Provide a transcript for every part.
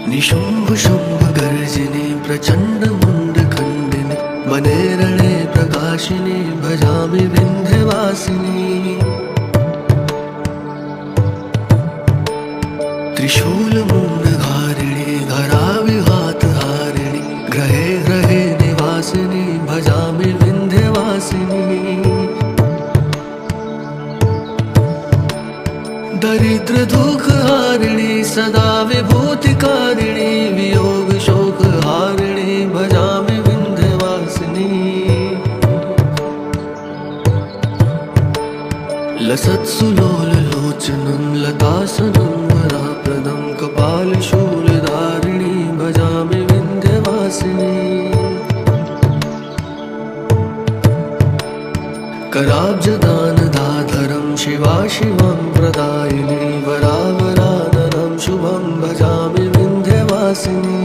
निशुम्भ शुम्भ गर्जिनी प्रचंड मुंड खंडिनी वने रणे प्रकाशिनी भजामि विंध्यवासिनी। त्रिशूल मूंढधारिणी धराविहात हारिणी ग्रहे ग्रहे निवासिनी भजामि विंध्यवासिनी। दरिद्र दुख हारिणी सदा विभूतिकारिणी वियोग शोक हारिणी भजामि विंध्यवासिनी। लसत्सुलोल लोचनं लतासनं वराप्रदं कपालशूलधारिणी भजामि विंध्यवासिनी। कराब्जदानदाधरं शिवा शिवं प्रदायिनी वरावराननं शुभं भजामि विंध्यवासिनी।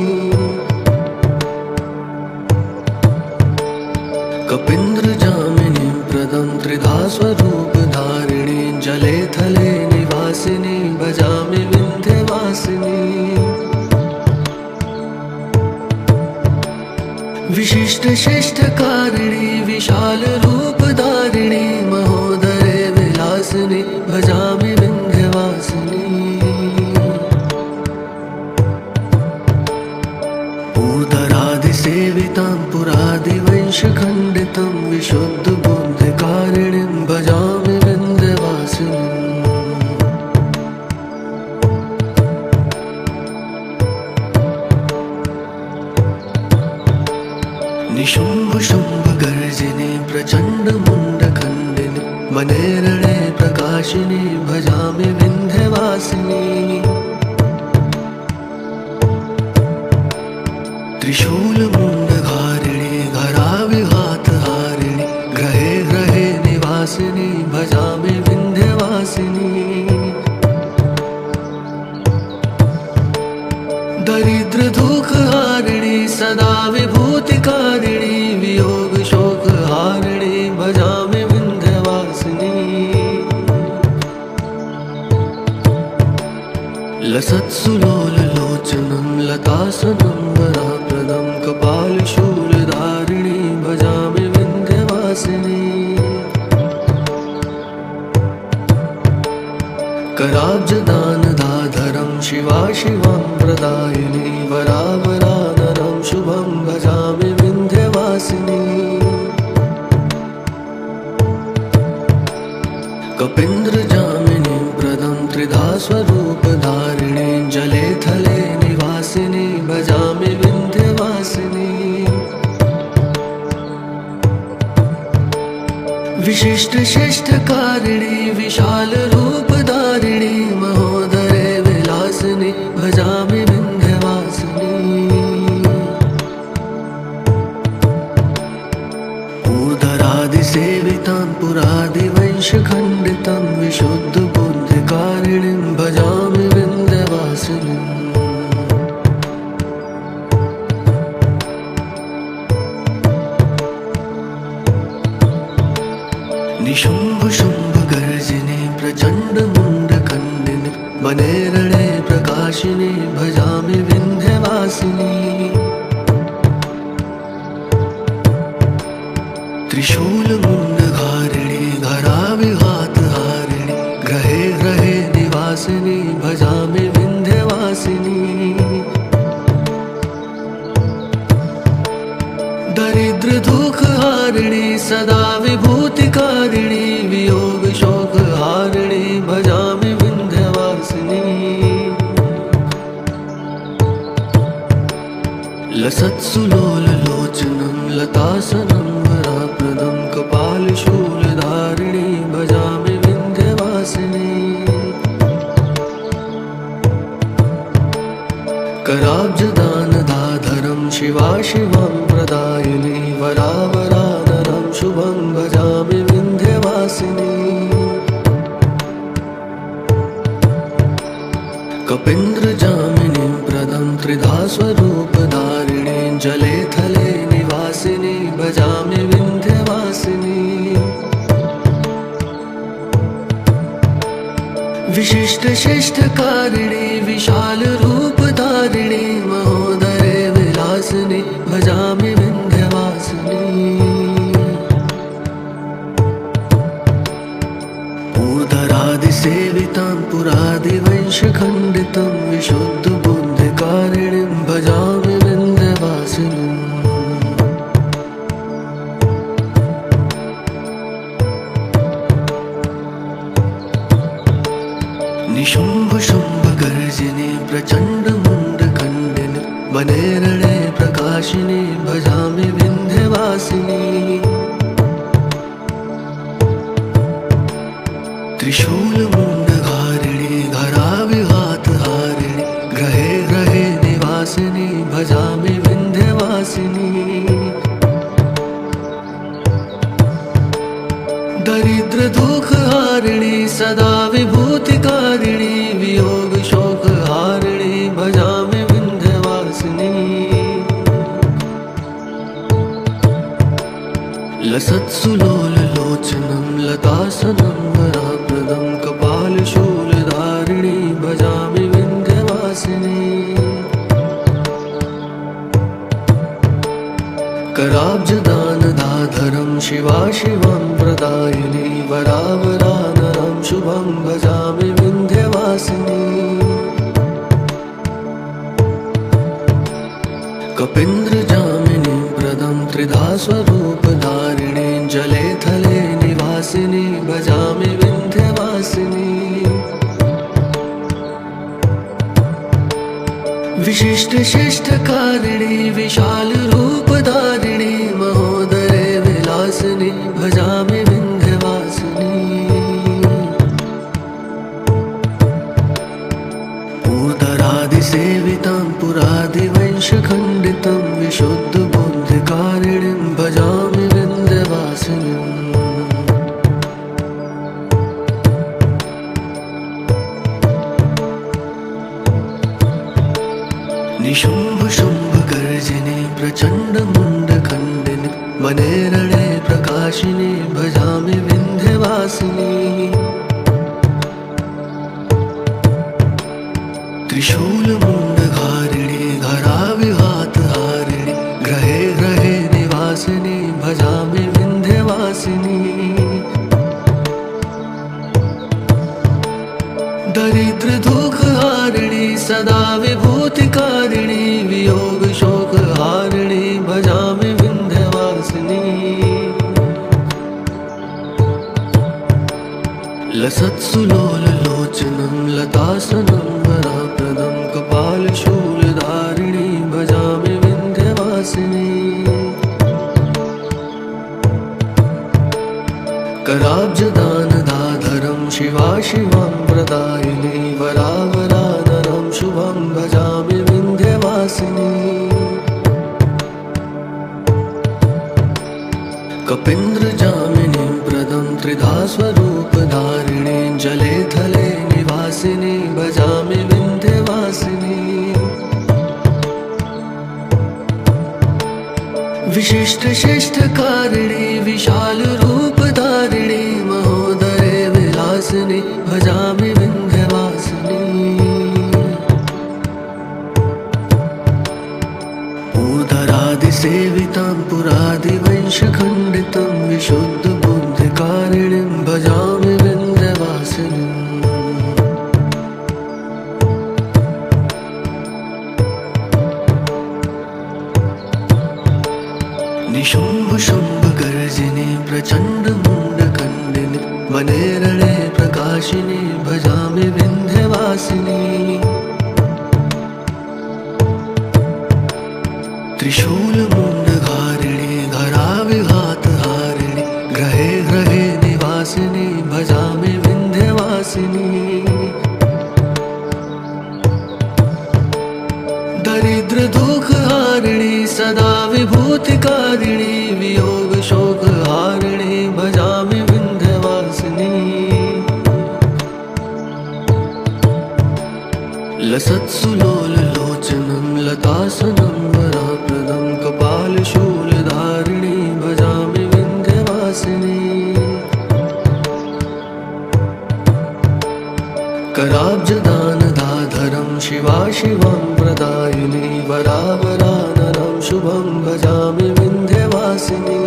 कपीन्द्रजामिनीं प्रदं त्रिधा स्वरूपधारिणी जले थले निवासिनी भजामि विंध्यवासिनी। विशिष्ट शिष्टकारिणी विशाल रूपधारिणी महोदरे विलासिनी भजामि विंध्यवासिनी। पूर्धरादिसेवितां पुरादिवंशखण्डितं विशुद्धबुद्धिकारिणीं भजामि विंध्यवासिनीम्। निशुम्भ शुम्भ गर्जिनी प्रचंड मुंड खंडिनी वने रणे प्रकाशिनी भजामि विंध्यवासिनी। त्रिशूल मूंढधारिणी धराविहात हारिणी ग्रहे ग्रहे निवासिनी भजामि विंध्यवासिनी। दरिद्र दुख हारिणी सदा विभूतिकारिणी वियोग शोक हारिणी भजामि विंध्यवासिनी। लसत्सुलोल लोचनं लतासनं वराप्रदं कपालशूलधारिणी भजामि विंध्यवासिनी। कराब्जदानदाधरं शिवा शिवं प्रदायिनी वरावराननं शुभं भजामि विंध्यवासिनी। कपीन्द्रजामिनीं प्रदं त्रिधा स्वरूपधारिणी जले थले निवासिनी भजामि विंध्यवासिनी। विशिष्ट शिष्टकारिणी विशाल रूपधारिणी महोदरे विलासिनी भजामि विंध्यवासिनी। पूर्धरादिसेवितां पुरादिवंशखण्डितं विशुद्धबुद्धिकारिणीं भजामि विंध्यवासिनीम्। निशुम्भ शुम्भ गर्जिनी प्रचंड मुंड खंडिनी वने रणे प्रकाशिनी भजामि विंध्यवासिनी। त्रिशूल मूंढधारिणी धराविहात हारिणी ग्रहे ग्रहे निवासिनी भजामि विंध्यवासिनी। दरिद्र दुख हारिणी सदा विभूतिकारिणी वियोग शोक हारिणी भजामि विंध्यवासिनी। लसत्सुलोल लोचनं लतासनं वराप्रदं कपालशूलधारिणी भजामि विंध्यवासिनी। कराब्जदानदाधरं शिवा शिवं प्रदायिनी वरावराननं शुभं भजामि विंध्यवासिनी। कपीन्द्रजामिनीं प्रदं त्रिधा स्वरूपधारिणी जले थले निवासिनी भजामि विंध्यवासिनी। विशिष्ट शिष्टकारिणी विशालरूपधारिणी महोदरे विलासिनी भजामि विन्ध्यवासिनी। ऊर्ध्वरादिसेवितां पुरादिवंशखण्डितं विशुद्धबुद्धिकारिणीं भजामि विन्ध्यवासिनीम्। निशुम्भ शुम्भ गर्जिनी प्रचण्ड मुण्डखण्डिनी वने रणे प्रकाशिनी भजामि विन्ध्यवासिनी। त्रिशूलमुण्डधारिणी धराविघातहारिणी ग्रहे ग्रहे निवासिनी भजामि विन्ध्यवासिनी। दरिद्रदुःखहारिणी सदा विभूतिकारिणी वियोगशोकहारिणी भजामि विन्ध्यवासिनी। लसत्सुलोललोचनं लतासनं वराप्रदं कपालशूलधारिणी भजामि विन्ध्यवासिनी। कराब्जदानदाधरं शिवाशिवं प्रदायिनी वरावरानरं शुभं भजामि विन्ध्यवासिनी। कपीन्द्रजामिनीं प्रदं त्रिधा स्वरूपधारिणी जले थले निवासिनी भजामि विन्ध्यवासिनी। विशिष्ट शिष्टकारिणी विशालरूपधारिणी महोदरे विलासिनी भजामि विन्ध्यवासिनी। ऊर्ध्वरादिसेवितां पुरादिवंशखण्डितं विशुद्धबुद्धिकारिणीं भजामि विन्ध्यवासिनीम्। निशुम्भ शुम्भ गर्जिनी प्रचण्ड मुण्डखण्डिनी वने रणे प्रकाशिनी भजामि विन्ध्यवासिनी। त्रिशूलमुण्डधारिणी धराविघातहारिणी ग्रहे ग्रहे निवासिनी भजामि विन्ध्यवासिनी। दरिद्रदुःखहारिणी सदा विभूतिकारिणी वियोगशोकहारिणी भजामि विन्ध्यवासिनी। लसत्सुलोललोचनं लतासनं वराप्रदं कपालशूलधारिणी भजामि विन्ध्यवासिनी। कराब्जदानदाधरं शिवाशिवं प्रदायिनी वरावरानरं शुभं भजामि विन्ध्यवासिनी। कपीन्द्रजामिनीं प्रदं त्रिधा स्वरूपधारिणी जले थले निवासिनी भजामि विन्ध्यवासिनी। विशिष्ट शिष्टकारिणी विशालरूपधारिणी महोदरे विलासिनी भजामि विन्ध्यवासिनी। ऊर्ध्वरादिसेवितां पुरादिवंशखण्डितं विशुद्धबुद्धिकारिणीं भजामि विन्ध्यवासिनीम्। निशुम्भ शुम्भ गर्जिनी प्रचण्ड मुण्डखण्डिनी वने रणे प्रकाशिनी भजामि विन्ध्यवासिनी। त्रिशूलमुण्डधारिणी धराविघातहारिणी ग्रहे ग्रहे निवासिनी भजामि विन्ध्यवासिनी। दरिद्रदुःखहारिणी सदा विभूतिकारिणी वियोगशोकहारिणी भजामि विन्ध्यवासिनी। लसत्सुलोललोचनं लतासनं वराप्रदं कपालशूलधारिणी भजामि विन्ध्यवासिनी। कराब्जदानदाधरं शिवा शिवं प्रदायिनी वरावराननं शुभं भजामि विन्ध्यवासिनी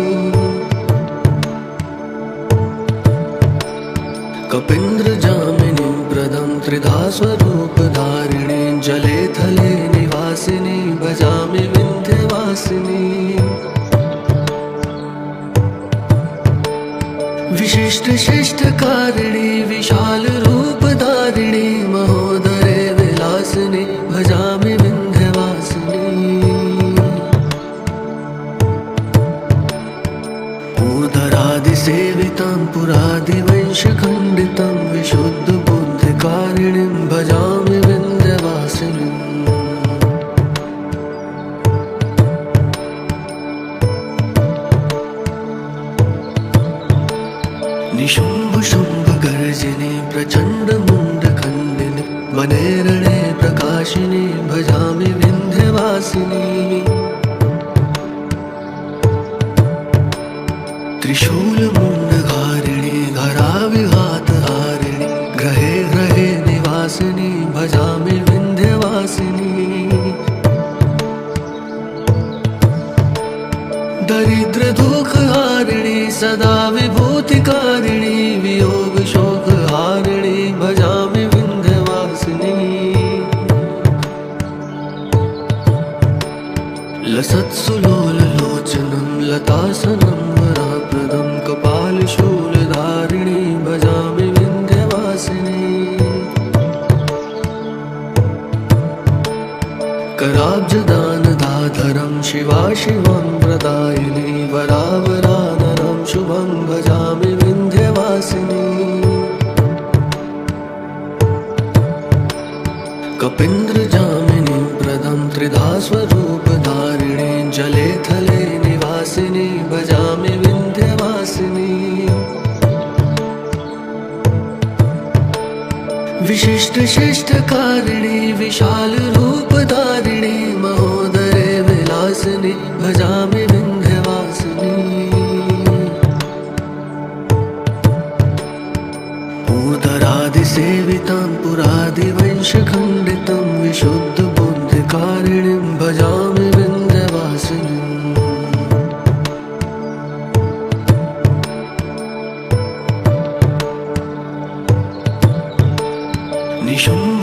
कपीन्द्रजामिनीं प्रदं त्रिधा स्वरूपधारिणीं जले थले निवासिनी भजामि विन्ध्यवासिनी विशिष्ट शिष्टकारिणी विशाल रूपधारिणी महोदरे विलासिनी भजामि विन्ध्यवासिनी ऊर्धरादिसेवितं पुरादिवंशखण्डितं विशुद्धबुद्धिकारिणीं भजामि विन्ध्यवासिनीम् निशुम्भशुम्भगर्जिनी प्रचण्डमुण्डखण्डिनी वने रणे प्रकाशिनी भजामि विन्ध्यवासिनी त्रिशूलमुण्डधारिणी धराविघातहारिणी ग्रहे ग्रहे निवासिनी भजामि विन्ध्यवासिनी दरिद्रदुःखहारिणी सदा विभूतिकारिणी वियोगशोकहारिणी भजामि विन्ध्यवासिनी लसत्सुलोललोचनं लतासनं वराप्रदं कपालशूलधारिणी भजामि विन्ध्यवासिनी कराब्जदानदाधरं शिवा शिवं प्रदायिनी वरावराननं शुभं भजामि विन्ध्यवासिनी कपीन्द्रजामिनीं प्रदं त्रिधा स्वरूपधारिणीं जले थले निवासिनी भजामि विन्ध्यवासिनी विशिष्ट शिष्टकारिणी विशाल रूपधारिणी महोदरे विलासिनी भजामि विन्ध्यवासिनी ऊर्धरादिसेवितं पुरादिवंशखण्डितं विशुद्धबुद्धिकारिणीं भजामि विन्ध्यवासिनीम्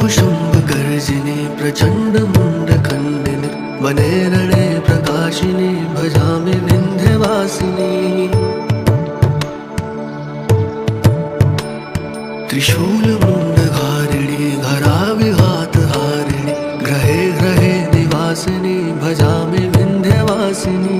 निशुम्भशुम्भगर्जिनी प्रचण्डमुण्डखण्डिनी वने रणे प्रकाशिनी भजामि विन्ध्यवासिनी त्रिशूलमुण्डधारिणी धराविघातहारिणी ग्रहे ग्रहे निवासिनी भजामि विन्ध्यवासिनी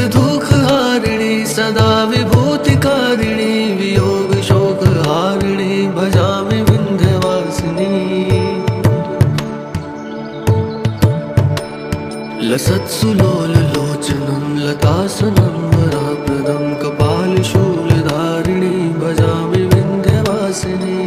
दरिद्रदुःखहारिणी सदा विभूतिकारिणी वियोगशोकहारिणी भजामि विन्ध्यवासिनी लसत्सुलोललोचनं लतासनं वराप्रदं कपालशूलधारिणी भजामि विन्ध्यवासिनी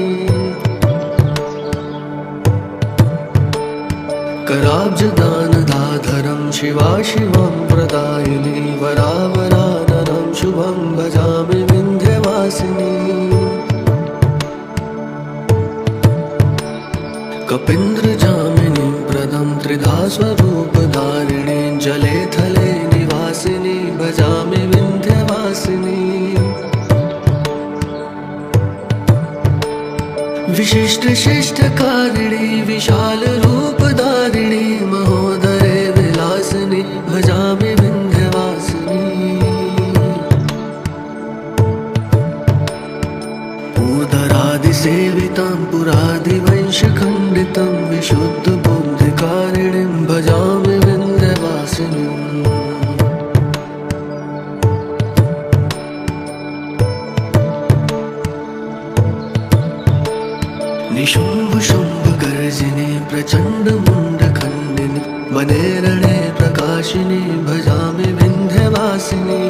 कराब्जदानदाधरं शिवा शिवं प्रदायिनी वरावराननं शुभं भजामि विन्ध्यवासिनी कपीन्द्रजामिनीं प्रदं त्रिधा स्वरूपधारिणी जले थले निवासिनी भजामि विन्ध्यवासिनी विशिष्ट शिष्टकारिणी विशाल रूपधारिणी महोदरे विलासिनी भजामि विन्ध्यवासिनी ऊर्धरादिसेवितं पुरादिवंशखण्डितं विशुद्धबुद्धिकारिणीं भजामि विन्ध्यवासिनीम् निशुम्भशुम्भगर्जिनी प्रचण्डमुण्डखण्डिनी वने रणे प्रकाशिनी भजामि विन्ध्यवासिनी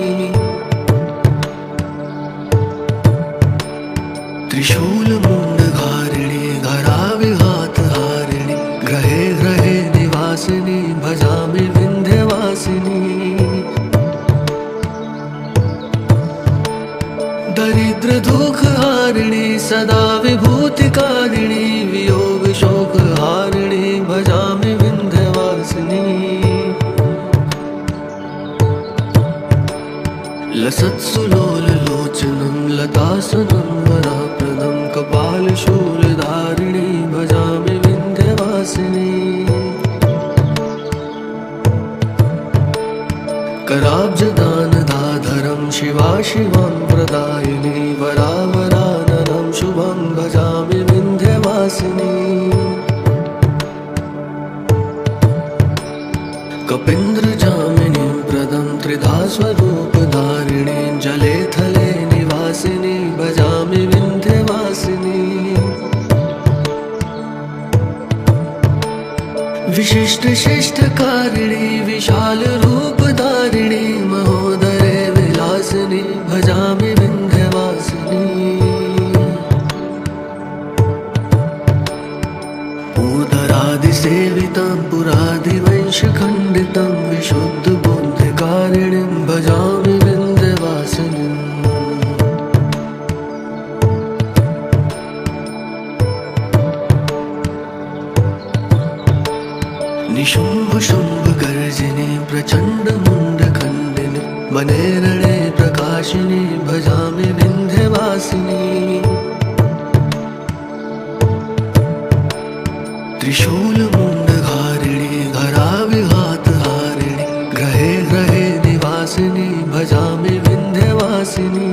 त्रिशूलमुण्डधारिणी धराविघातहारिणी ग्रहे ग्रहे निवासिनी भजामि विन्ध्यवासिनी दरिद्र दुख हारिणी सदा विभूतिकारिणी वियोग शोक हारिणी भजामि विंध्यवासिनी लसत्सुलोललोचनं लतासनं वराप्रदं कपालशूलधारिणी भजामि विंध्यवासिनी कराब्जदानदाधरं शिवा शिवं प्रदायिनी वरावराननं शुभं भजामि विंध्यवासिनी कपीन्द्रजामिनीं प्रदं त्रिधा स्वरूपधारिणी जले थले निवासिनी भजामि विंध्यवासिनी विशिष्ट शिष्टकारिणी विशाल रूपधारिणी महोदरे विलासिनी भजामि विंध्यवासिनी पूर्धरादिसेवितं पुरादिवंशखण्डितं विशुद्धबुद्धिकारिणीं भजामि विंध्यवासिनीम् निशुम्भ शुम्भ गर्जिनी प्रचंड मुंड खंडिनी वने रणे प्रकाशिनी भजामि विंध्यवासिनी त्रिशूल मुंड धारिणी धरा विहात हारिणी ग्रहे ग्रहे निवासिनी भजामि विंध्यवासिनी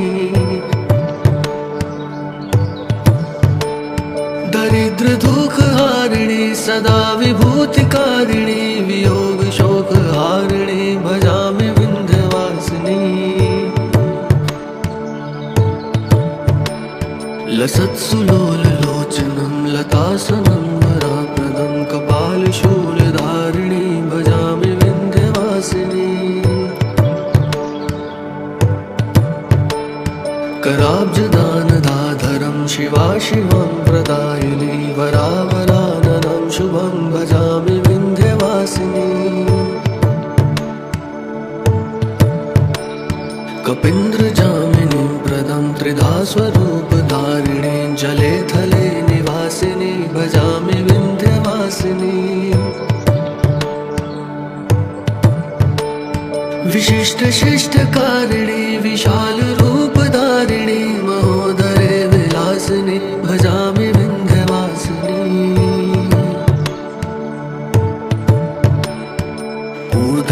दरिद्र दुख हारिणी सदा विभूतिकारिणी वियोग शोक हारिणी भजामि विंध्यवासिनी लसत्सुलोललोचनं लतासनं वराप्रदं कपालशूलधारिणी भजामि विंध्यवासिनी कराब्जदानदाधरं शिवा शिवं प्रदायिनी वरावराननं शुभं भजामि विंध्यवासिनी कपीन्द्रजामिनीं प्रदं त्रिधा स्वरूपधारिणी जले थले निवासिनी भजामि विंध्यवासिनी विशिष्ट शिष्टकारिणी विशाल रूपधारिणी महोदरे विलासिनी भजामि विंध्यवासिनी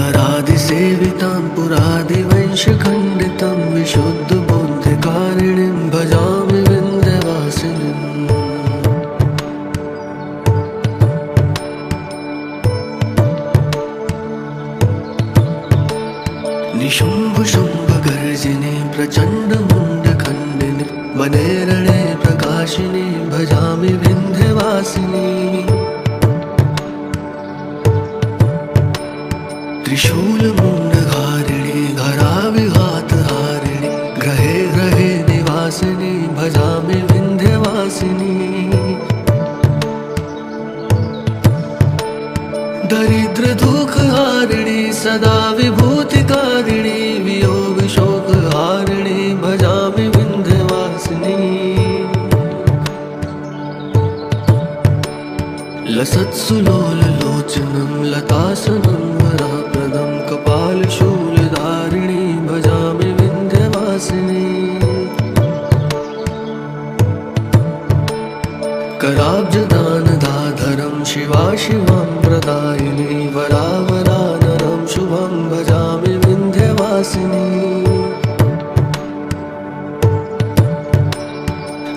पूर्धरादिसेवितं पुरादिवंशखण्डितं विशुद्धबुद्धिकारिणीं भजामि विंध्यवासिनीम् निशुम्भ शुम्भ गर्जिनी प्रचंड मुंड खंडिनी वने रणे प्रकाशिनी भजामि विंध्यवासिनी त्रिशूल मुंड धारिणी धरा विहात हारिणी ग्रहे ग्रहे निवासिनी भजामि विंध्यवासिनी दरिद्र दुख हारिणी सदा विभूतिकारिणी वियोग शोक हारिणी भजामि विंध्यवासिनी लसत्सुलोललोचनं लतासनं वराप्रदं कपालशूलधारिणी भजामि विंध्यवासिनी कराब्जदानदाधरं शिवा शिवं प्रदायिनी वरावराननं शुभं भजामि विंध्यवासिनी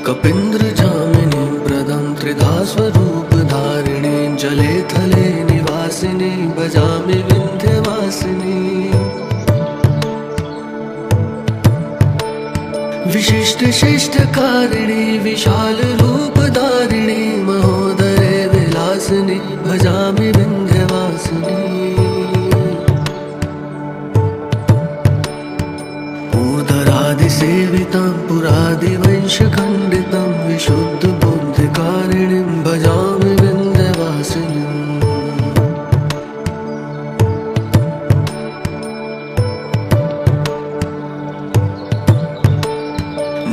कपीन्द्रजामिनीं प्रदं त्रिधा स्वरूपधारिणी जले थले निवासिनी भजामि विंध्यवासिनी विशिष्ट शिष्टकारिणी विशाल रूपधारिणी महोदरे विलासिनी भजामि विंध्यवासिनी पूर्धरादिसेवितं पुरादिवंशखण्डितं विशुद्धबुद्धिकारिणीं भजामि विंध्यवासिनीम्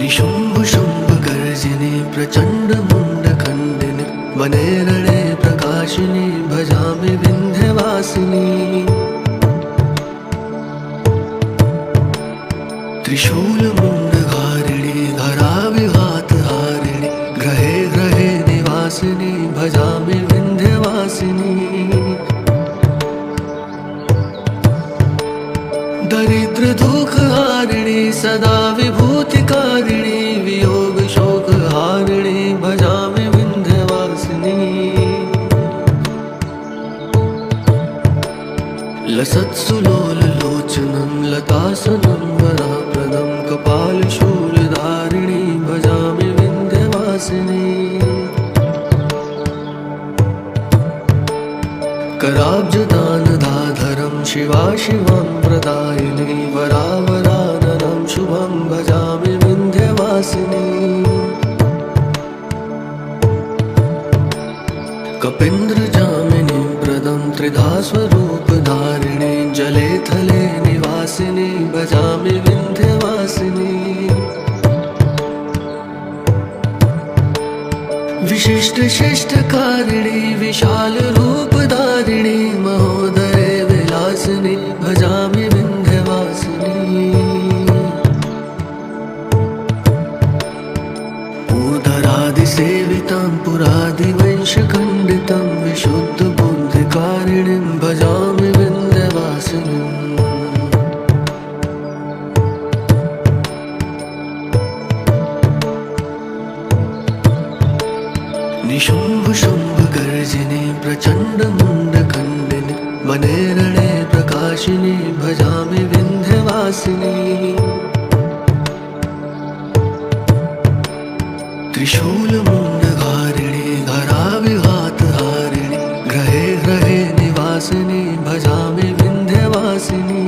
निशुम्भ शुम्भ गर्जिनी प्रचण्ड मुण्ड खण्डिनी वने रणे प्रकाशिनी भजामि विन्ध्यवासिनी। त्रिशूल मुण्डधारिणी धरा विहातहारिणी ग्रहे ग्रहे निवासिनी भजामि विन्ध्यवासिनी। दरिद्र दुख हारिणी सदा विभूतिकारिणी वियोग शोक हारिणी भजामि विन्ध्यवासिनी। लसत्सुलोललोचनं लतासनं वराप्रदं कपालशूलधारिणी भजामि विन्ध्यवासिनी। कराब्जदानदाधरं शिवा शिवं प्रदायिनी वरावराननं शुभं भजामि विन्ध्यवासिनी। कपीन्द्रजामिनीं प्रदं त्रिधा स्वरूपधारिणी जले थले निवासिनी भजामि विन्ध्यवासिनी। विशिष्ट शिष्टकारिणी विशाल रूपधारिणी महोदरे विलासिनी भजामि विन्ध्यवासिनी। ऊर्धरादिसेवितां पुरादिवंशखण्डितं विशुद्धबुद्धिकारिणीं भजामि विन्ध्यवासिनीम्। निशुम्भ शुम्भ गर्जिनी प्रचण्ड मुण्ड खण्डिनी वने रणे प्रकाशिनी भजामि विन्ध्यवासिनी। त्रिशूल मुण्डधारिणी धरा विहातहारिणी ग्रहे ग्रहे निवासिनी भजामि विन्ध्यवासिनी।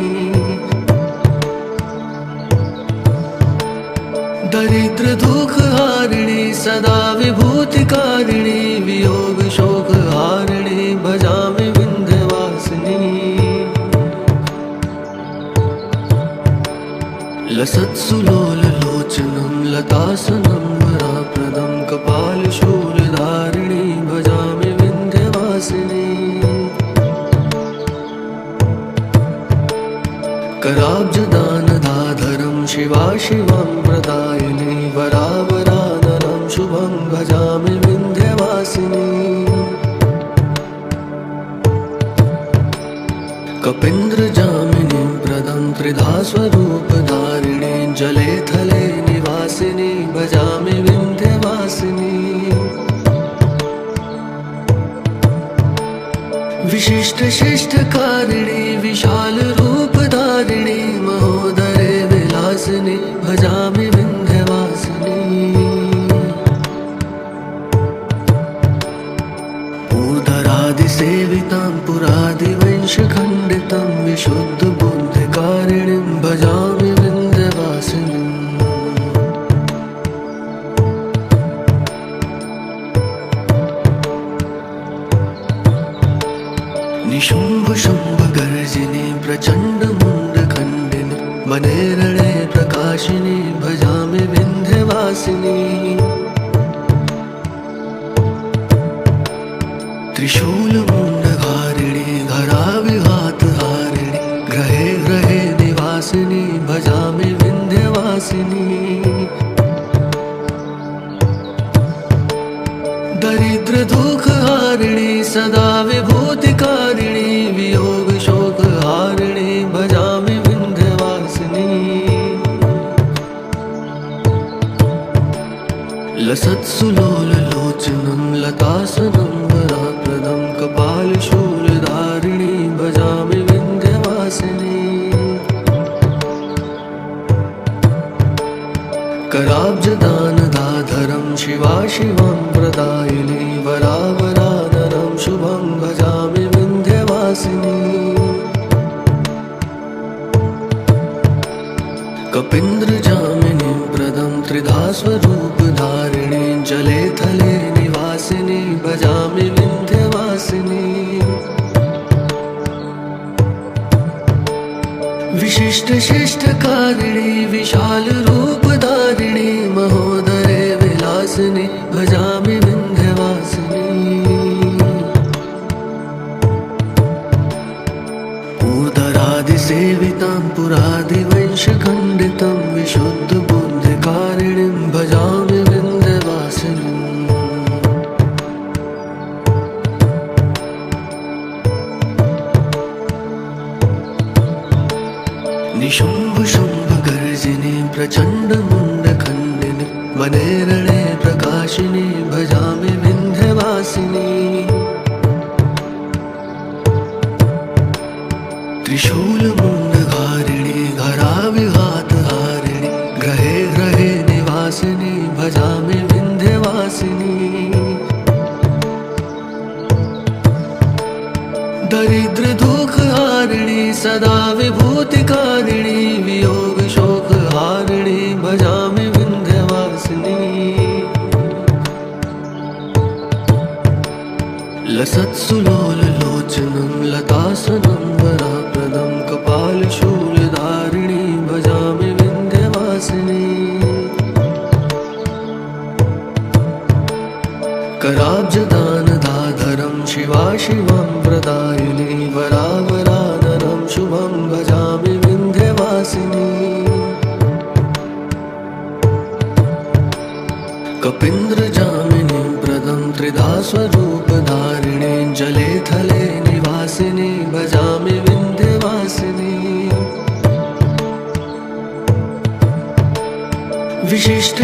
दरिद्र दुख हारिणी सदा विभूतिकारिणी वियोग शोक हारिणी भजामि विन्ध्यवासिनी। लसत्सुलोललोचनं लतासनं वराप्रदं कपालशूलधारिणी भजामि विन्ध्यवासिनी। कराब्जदानदाधरं शिवा शिवं प्रदायिनी वरावराननं शुभं भजामि विन्ध्यवासिनी। कपीन्द्रजामिनीं प्रदं त्रिधा स्वरूपधारिणी जले थले निवासिनी भजामि विन्ध्यवासिनी। विशिष्ट शिष्टकारिणी विशाल रूपधारिणी महोदरे विलासिनी भजामि विन्ध्यवासिनी। ऊर्धरादिसेवितां पुरादिवंशखण्डितं विशुद्धबुद्धिकारिणीं भजामि विन्ध्यवासिनीम्। निशुम्भ शुम्भ गर्जिनी प्रचण्ड मुण्ड खण्डिनी वने रणे प्रकाशिनी भजामि विन्ध्यवासिनी। त्रिशूल मुण्डधारिणी धरा विहातहारिणी ग्रहे ग्रहे निवासिनी भजामि विन्ध्यवासिनी। दरिद्र दुख हारिणी सदा विभूतिकारिणी वियोग शोक हारिणी भजामि विन्ध्यवासिनी। लसत्सुलोललोचनं लतासनं वराप्रदं कपालशूलधारिणी भजामि विन्ध्यवासिनी। कराब्जदानदाधरं शिवा शिवं प्रदायिनी वरावराननं शुभं भजामि विन्ध्यवासिनी। कपीन्द्रजामिनीं प्रदं त्रिधा स्वरूपधारिणी जले थले निवासिनी भजामि विन्ध्यवासिनी। विशिष्ट शिष्टकारिणी विशाल रूपधारिणी वने रणे प्रकाशिनी भजामि विन्ध्यवासिनी त्रिशूलमुण्डधारिणी धराविघातहारिणी ग्रहे ग्रहे निवासिनी भजामि विन्ध्यवासिनी दरिद्र दुःखहारिणी सदा विभूतिकारिणी वियोग शोकहारिणी भजामि विन्ध्यवासिनी लसत्सुलोललोचनं लतासनं वराप्रदं कपालशूलधारिणी भजामि विन्ध्यवासिनी कराब्जदानदाधरं शिवा शिवं प्रदायिनी वरावराननं शुभं भजामि विन्ध्यवासिनी कपीन्द्रजामिनीं प्रदं त्रिधा स्वरूपधारिणी जले थले निवासिनी भजामि विन्ध्यवासिनी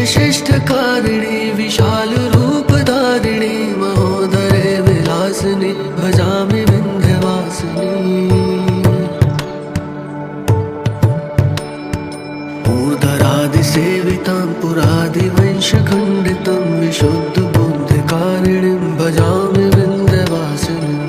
विशिष्टशिष्टकारिणी विशालरूपधारिणी महोदरे विलासिनी भजामि विन्ध्यवासिनी ऊर्ध्वरादिसेवितां पुरादिवंशखण्डितं विशुद्धबुद्धिकारिणीं भजामि विन्ध्यवासिनीम्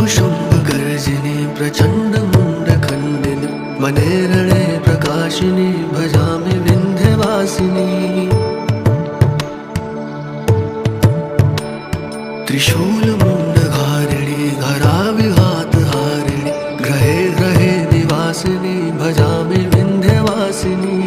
निशुम्भशुम्भगर्जिनी प्रचण्डमुण्डखण्डिनी वने रणे प्रकाशिनी भजामि विन्ध्यवासिनी त्रिशूलमुण्डधारिणी धराविघातहारिणी ग्रहे ग्रहे निवासिनी भजामि विन्ध्यवासिनी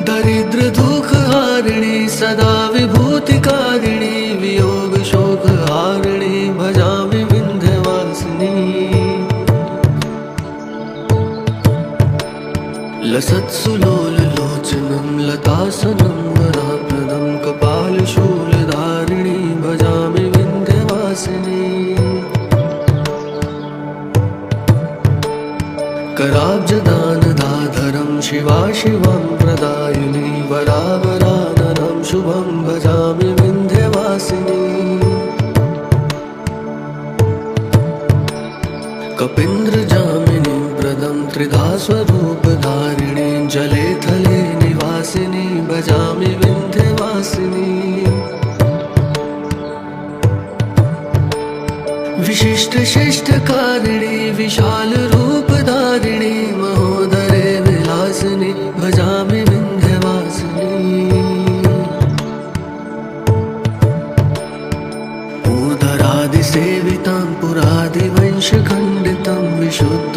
दरिद्र दुःखहारिणी सदा विभूतिकारिणी वियोग शोकहारिणी भजामि विन्ध्यवासिनी लसत्सुलोललोचनं लतासनं वराप्रदं कपालशूलधारिणी भजामि विन्ध्यवासिनी कराब्जदानदाधरं शिवा शिवं प्रदायिनी वरावराननं शुभं भजामि विन्ध्यवासिनी कपीन्द्रजामिनीं प्रदं त्रिधा स्वरूपधारिणी जले थले निवासिनी भजामि विन्ध्यवासिनी विशिष्टशिष्टकारिणी विशालरूपधारिणी महोदरे विलासिनी भजामि विन्ध्यवासिनी ऊर्ध्वरादिसेवितां पुरादिवंशखण्डितं विशुद्ध